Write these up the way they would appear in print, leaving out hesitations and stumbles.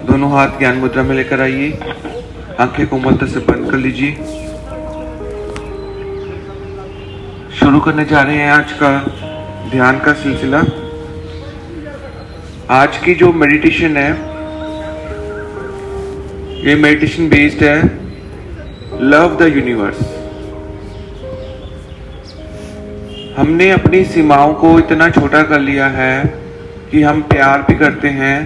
दोनों हाथ ज्ञान मुद्रा में लेकर आइए। आंखें कोमलता से बंद कर लीजिए। शुरू करने जा रहे हैं आज का ध्यान का सिलसिला। आज की जो मेडिटेशन है, ये मेडिटेशन बेस्ड है लव द यूनिवर्स। हमने अपनी सीमाओं को इतना छोटा कर लिया है कि हम प्यार भी करते हैं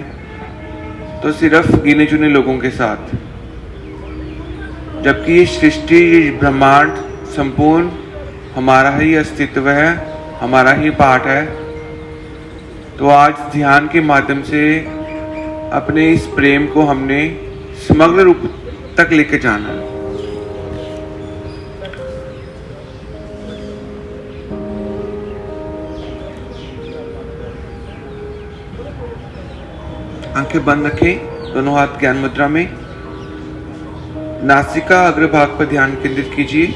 तो सिर्फ गिने चुने लोगों के साथ, जबकि ये सृष्टि, ये ब्रह्मांड संपूर्ण हमारा ही अस्तित्व है, हमारा ही पार्ट है। तो आज ध्यान के माध्यम से अपने इस प्रेम को हमने समग्र रूप तक लेके जाना है। आंखें बंद रखें, दोनों हाथ ज्ञान मुद्रा में। नासिका अग्रभाग पर ध्यान केंद्रित कीजिए।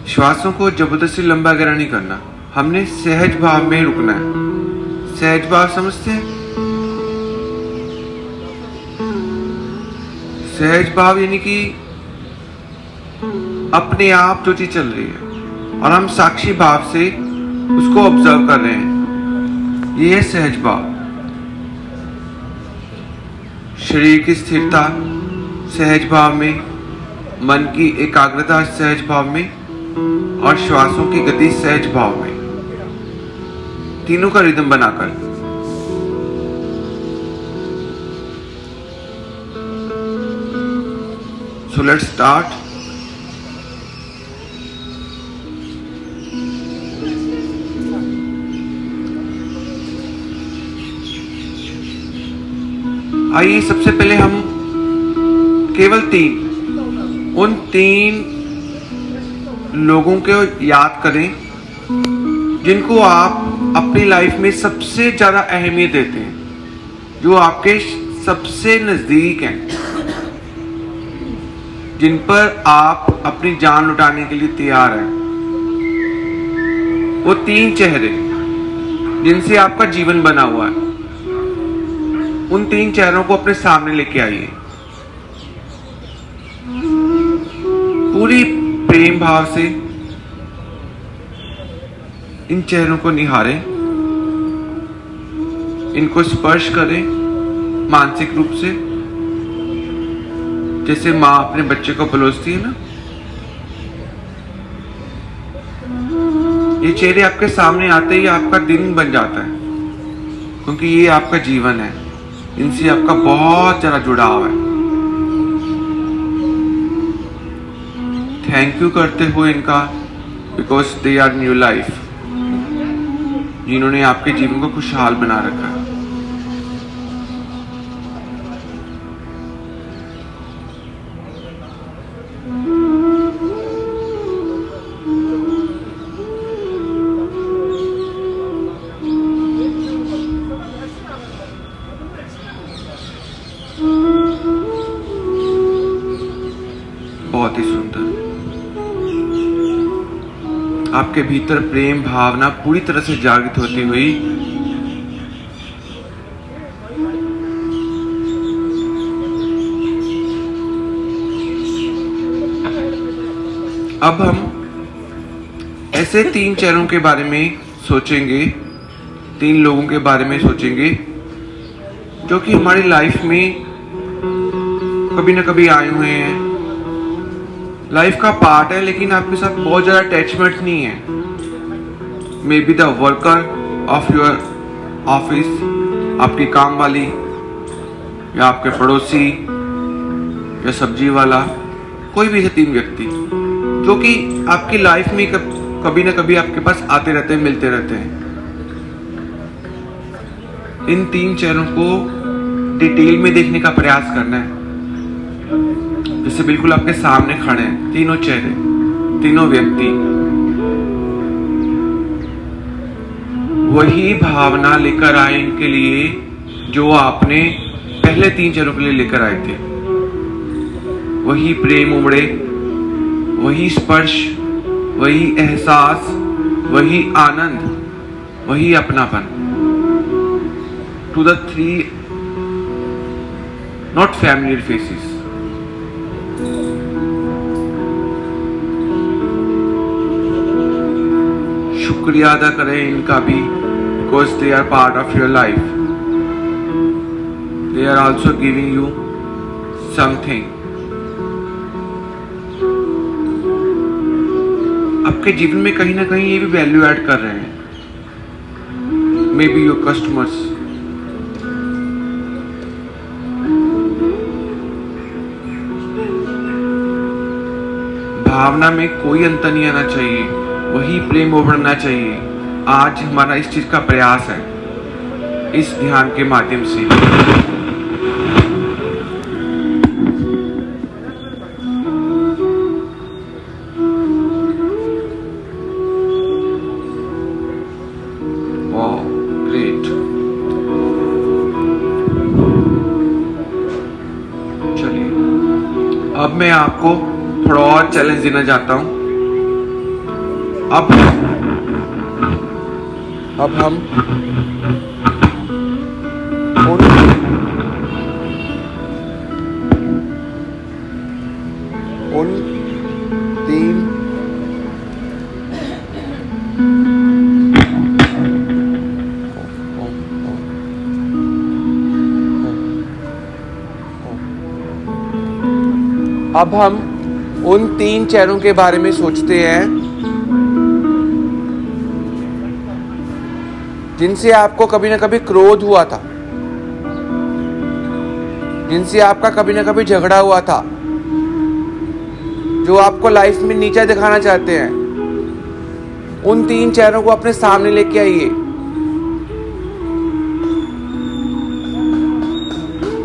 श्वासों को जबरदस्ती लंबा गहरा नहीं करना, हमने सहज भाव में रुकना है। सहज भाव समझते हैं? सहज भाव यानी कि अपने आप जो चीज चल रही है और हम साक्षी भाव से उसको ऑब्जर्व कर रहे हैं, ये है सहज भाव। शरीर की स्थिरता सहज भाव में, मन की एकाग्रता सहज भाव में और श्वासों की गति सहज भाव में, तीनों का रिदम बनाकर। So let's start. आइए सबसे पहले हम केवल उन तीन लोगों को याद करें जिनको आप अपनी लाइफ में सबसे ज्यादा अहमियत देते हैं, जो आपके सबसे नजदीक हैं, जिन पर आप अपनी जान लुटाने के लिए तैयार हैं। वो तीन चेहरे जिनसे आपका जीवन बना हुआ है, उन तीन चेहरों को अपने सामने लेके आइए। पूरी प्रेम भाव से इन चेहरों को निहारें, इनको स्पर्श करें मानसिक रूप से, जैसे माँ अपने बच्चे को पलोसती है ना। ये चेहरे आपके सामने आते ही आपका दिन बन जाता है, क्योंकि ये आपका जीवन है, इनसे आपका बहुत ज्यादा जुड़ाव है। थैंक यू करते हुए इनका, because they are new life, जिन्होंने आपके जीवन को खुशहाल बना रखा है। बहुत ही सुंदर। आपके भीतर प्रेम भावना पूरी तरह से जागृत होती हुई अब हम ऐसे तीन चेहरों के बारे में सोचेंगे, तीन लोगों के बारे में सोचेंगे जो कि हमारी लाइफ में कभी ना कभी आए हुए हैं, लाइफ का पार्ट है, लेकिन आपके साथ बहुत ज्यादा अटैचमेंट नहीं है। May be the worker of your office, आपकी काम वाली, या आपके पड़ोसी, या सब्जी वाला, कोई भी है तीन व्यक्ति जो कि आपकी लाइफ में कभी ना कभी आपके पास आते रहते हैं, मिलते रहते हैं। इन तीन चेहरों को डिटेल में देखने का प्रयास करना है, जैसे बिल्कुल आपके सामने खड़े हैं तीनों चेहरे, तीनों व्यक्ति। वही भावना लेकर आए इनके लिए जो आपने पहले तीन चेहरों के लिए लेकर आए थे। वही प्रेम उमड़े, वही स्पर्श, वही एहसास, वही आनंद, वही अपनापन। To the three not familiar faces. शुक्रिया अदा करें इनका भी, because they are part of your life. They are also giving you something. आपके जीवन में कहीं ना कहीं ये भी वैल्यू ऐड कर रहे हैं। Maybe your customers. भावना में कोई अंतर नहीं आना चाहिए, वही प्रेम उभरना चाहिए। आज हमारा इस चीज का प्रयास है, इस ध्यान के माध्यम से। वाह, ग्रेट। चलिए, अब मैं आपको थोड़ा और चैलेंज देना चाहता हूं। अब हम उन तीन अब हम उन तीन चेहरों के बारे में सोचते हैं जिनसे आपको कभी ना कभी क्रोध हुआ था, जिनसे आपका कभी ना कभी झगड़ा हुआ था, जो आपको लाइफ में नीचा दिखाना चाहते हैं। उन तीन चेहरों को अपने सामने लेके आइए,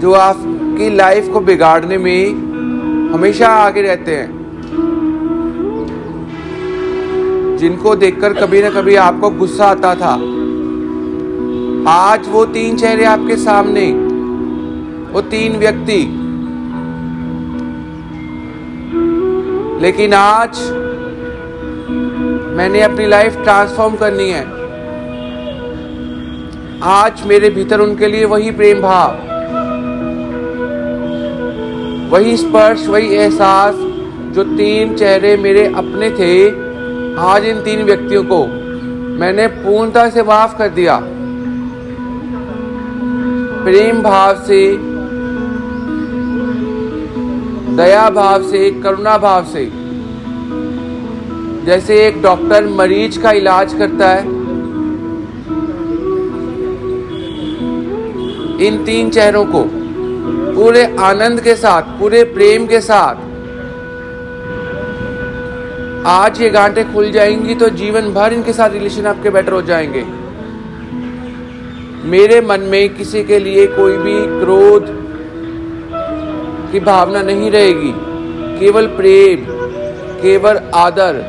जो आपकी लाइफ को बिगाड़ने में हमेशा आगे रहते हैं, जिनको देखकर कभी ना कभी आपको गुस्सा आता था। आज वो तीन चेहरे आपके सामने, वो तीन व्यक्ति। लेकिन आज मैंने अपनी लाइफ ट्रांसफॉर्म करनी है। आज मेरे भीतर उनके लिए वही प्रेम भाव, वही स्पर्श, वही एहसास, जो तीन चेहरे मेरे अपने थे, आज इन तीन व्यक्तियों को मैंने पूर्णतः से माफ कर दिया। प्रेम भाव से, दया भाव से, करुणा भाव से। जैसे एक डॉक्टर मरीज का इलाज करता है, इन तीन चेहरों को पूरे आनंद के साथ, पूरे प्रेम के साथ आज ये गांठें खुल जाएंगी तो जीवन भर इनके साथ रिलेशन आपके बेटर हो जाएंगे। मेरे मन में किसी के लिए कोई भी क्रोध की भावना नहीं रहेगी, केवल प्रेम, केवल आदर,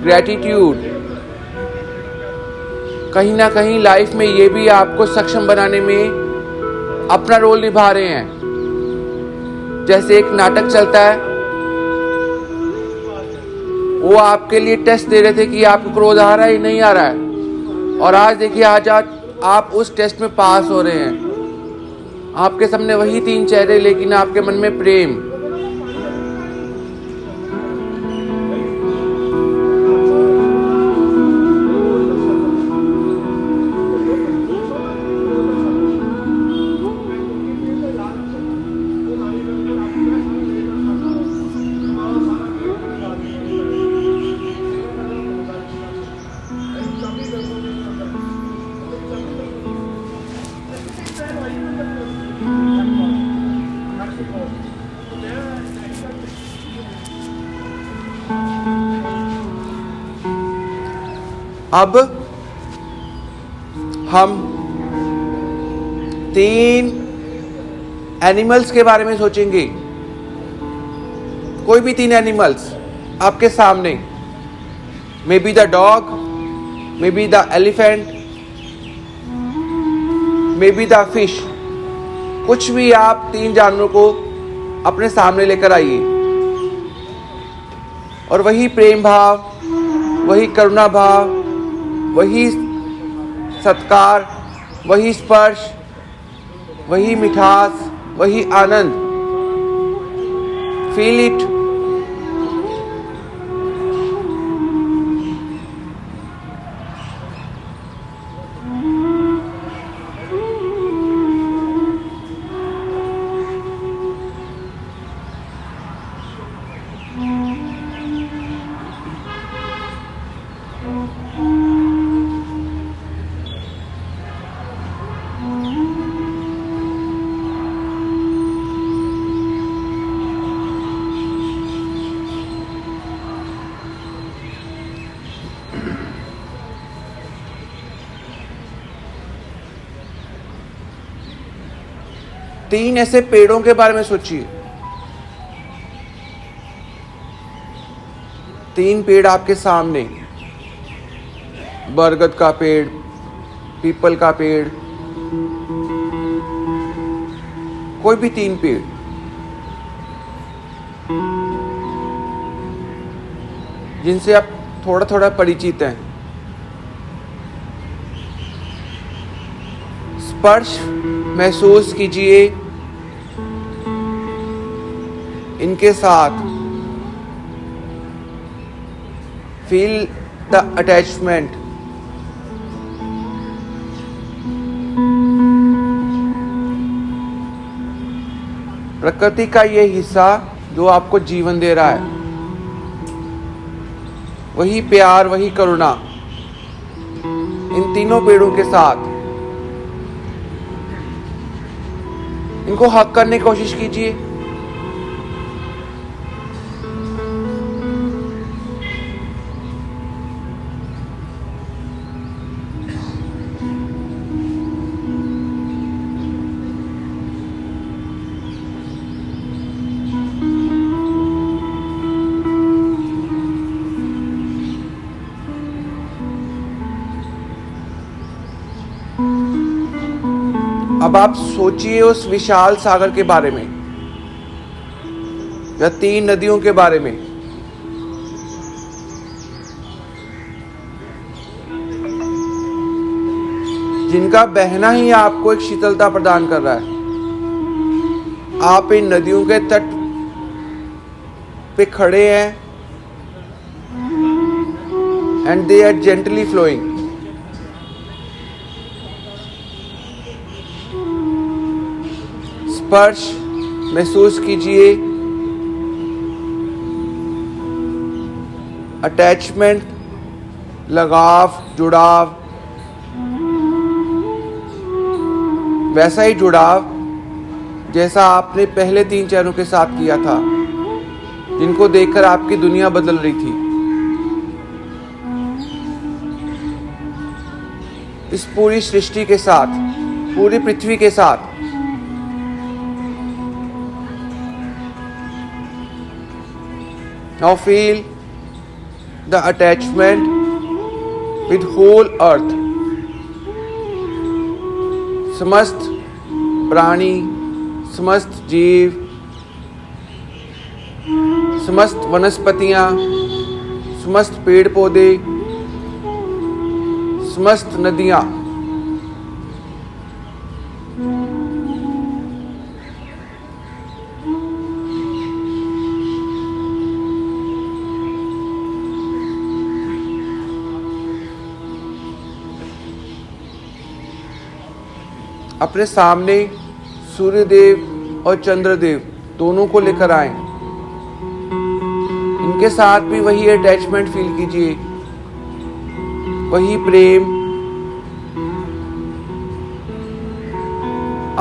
ग्रैटिट्यूड। कहीं ना कहीं लाइफ में ये भी आपको सक्षम बनाने में अपना रोल निभा रहे हैं। जैसे एक नाटक चलता है, वो आपके लिए टेस्ट दे रहे थे कि आपको क्रोध आ रहा है नहीं आ रहा है, और आज देखिए आज आप उस टेस्ट में पास हो रहे हैं। आपके सामने वही तीन चेहरे, लेकिन आपके मन में प्रेम। अब हम तीन एनिमल्स के बारे में सोचेंगे। कोई भी तीन एनिमल्स आपके सामने, may be the dog, may be the elephant, may be the fish. कुछ भी आप तीन जानवरों को अपने सामने लेकर आइए और वही प्रेम भाव, वही करुणा भाव, वही सत्कार, वही स्पर्श, वही मिठास, वही आनंद, फील इट। तीन ऐसे पेड़ों के बारे में सोचिए। तीन पेड़ आपके सामने, बरगद का पेड़, पीपल का पेड़, कोई भी तीन पेड़। जिनसे आप थोड़ा थोड़ा परिचित हैं। स्पर्श महसूस कीजिए इनके साथ। Feel the attachment. प्रकृति का ये हिस्सा जो आपको जीवन दे रहा है, वही प्यार, वही करुणा इन तीनों पेड़ों के साथ। इनको हक करने की कोशिश कीजिए। अब आप सोचिए उस विशाल सागर के बारे में, या तीन नदियों के बारे में। जिनका बहना ही आपको एक शीतलता प्रदान कर रहा है। आप इन नदियों के तट पे खड़े हैं and they are gently flowing. स्पर्श महसूस कीजिए। अटैचमेंट, लगाव, जुड़ाव, वैसा ही जुड़ाव जैसा आपने पहले तीन चेहरों के साथ किया था, जिनको देखकर आपकी दुनिया बदल रही थी। इस पूरी सृष्टि के साथ, पूरी पृथ्वी के साथ। Now feel the attachment with whole earth. समस्त प्राणी, समस्त जीव, समस्त वनस्पतियां, समस्त पेड़ पौधे, समस्त नदियां। अपने सामने सूर्यदेव और चंद्रदेव दोनों को लेकर आए। इनके साथ भी वही अटैचमेंट फील कीजिए, वही प्रेम।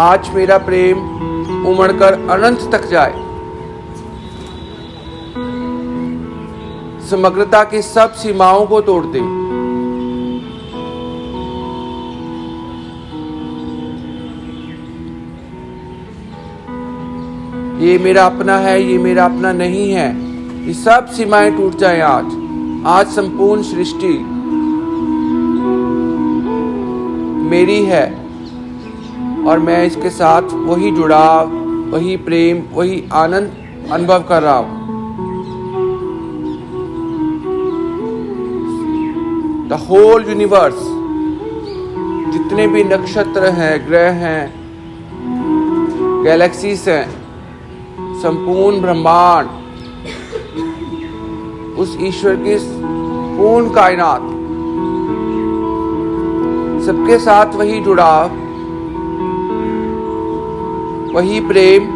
आज मेरा प्रेम उमड़कर अनंत तक जाए। समग्रता की सब सीमाओं को तोड़ दे। ये मेरा अपना है, ये मेरा अपना नहीं है, ये सब सीमाएं टूट जाएं आज संपूर्ण सृष्टि मेरी है और मैं इसके साथ वही जुड़ाव, वही प्रेम, वही आनंद अनुभव कर रहा हूं। द होल यूनिवर्स, जितने भी नक्षत्र हैं, ग्रह हैं, गैलेक्सीज हैं, संपूर्ण ब्रह्मांड, उस ईश्वर की पूर्ण कायनात, सबके साथ वही जुड़ाव, वही प्रेम,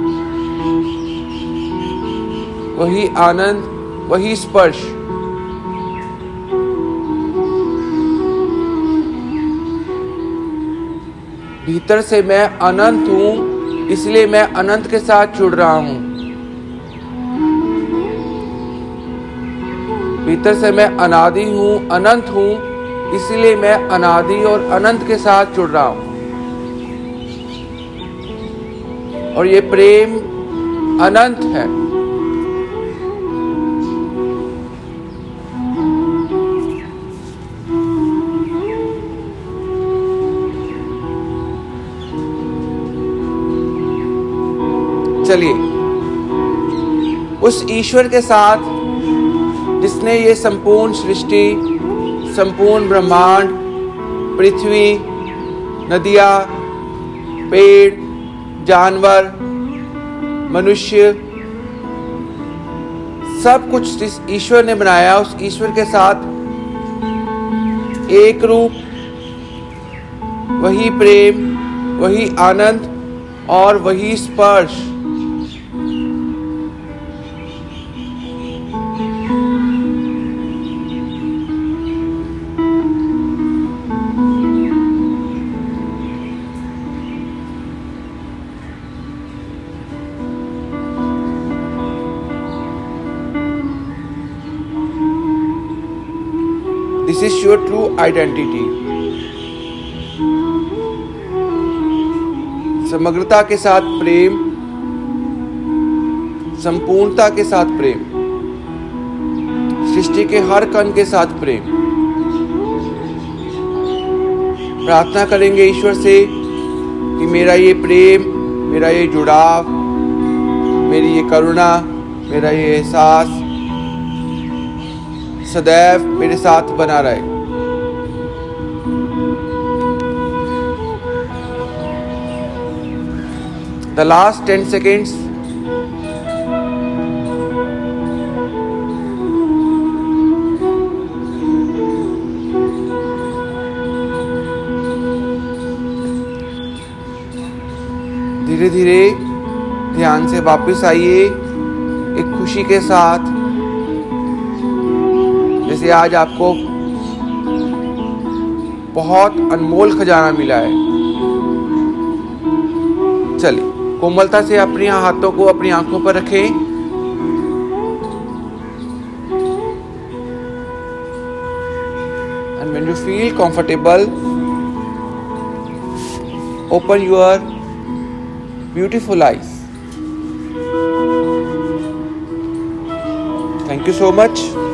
वही आनंद, वही स्पर्श। भीतर से मैं अनंत हूं, इसलिए मैं अनंत के साथ जुड़ रहा हूं। भीतर से मैं अनादि हूं, अनंत हूं, इसलिए मैं अनादि और अनंत के साथ जुड़ रहा हूं। और ये प्रेम अनंत है। चलिए, उस ईश्वर के साथ जिसने ये संपूर्ण सृष्टि, संपूर्ण ब्रह्मांड, पृथ्वी, नदियाँ, पेड़, जानवर, मनुष्य, सब कुछ जिस ईश्वर ने बनाया, उस ईश्वर के साथ एक रूप, वही प्रेम, वही आनंद और वही स्पर्श। This is your true identity. समग्रता के साथ प्रेम, संपूर्णता के साथ प्रेम, सृष्टि के हर कण के साथ प्रेम। प्रार्थना करेंगे ईश्वर से कि मेरा ये प्रेम, मेरा ये जुड़ाव, मेरी ये करुणा, मेरा ये एहसास सदैव मेरे साथ बना रहे। The last 10 seconds. धीरे धीरे ध्यान से वापस आइए, एक खुशी के साथ, जैसे आज आपको बहुत अनमोल खजाना मिला है। चलिए, कोमलता से अपने हाथों को अपनी आंखों पर रखें। And when you feel comfortable, open your beautiful eyes. Thank you so much.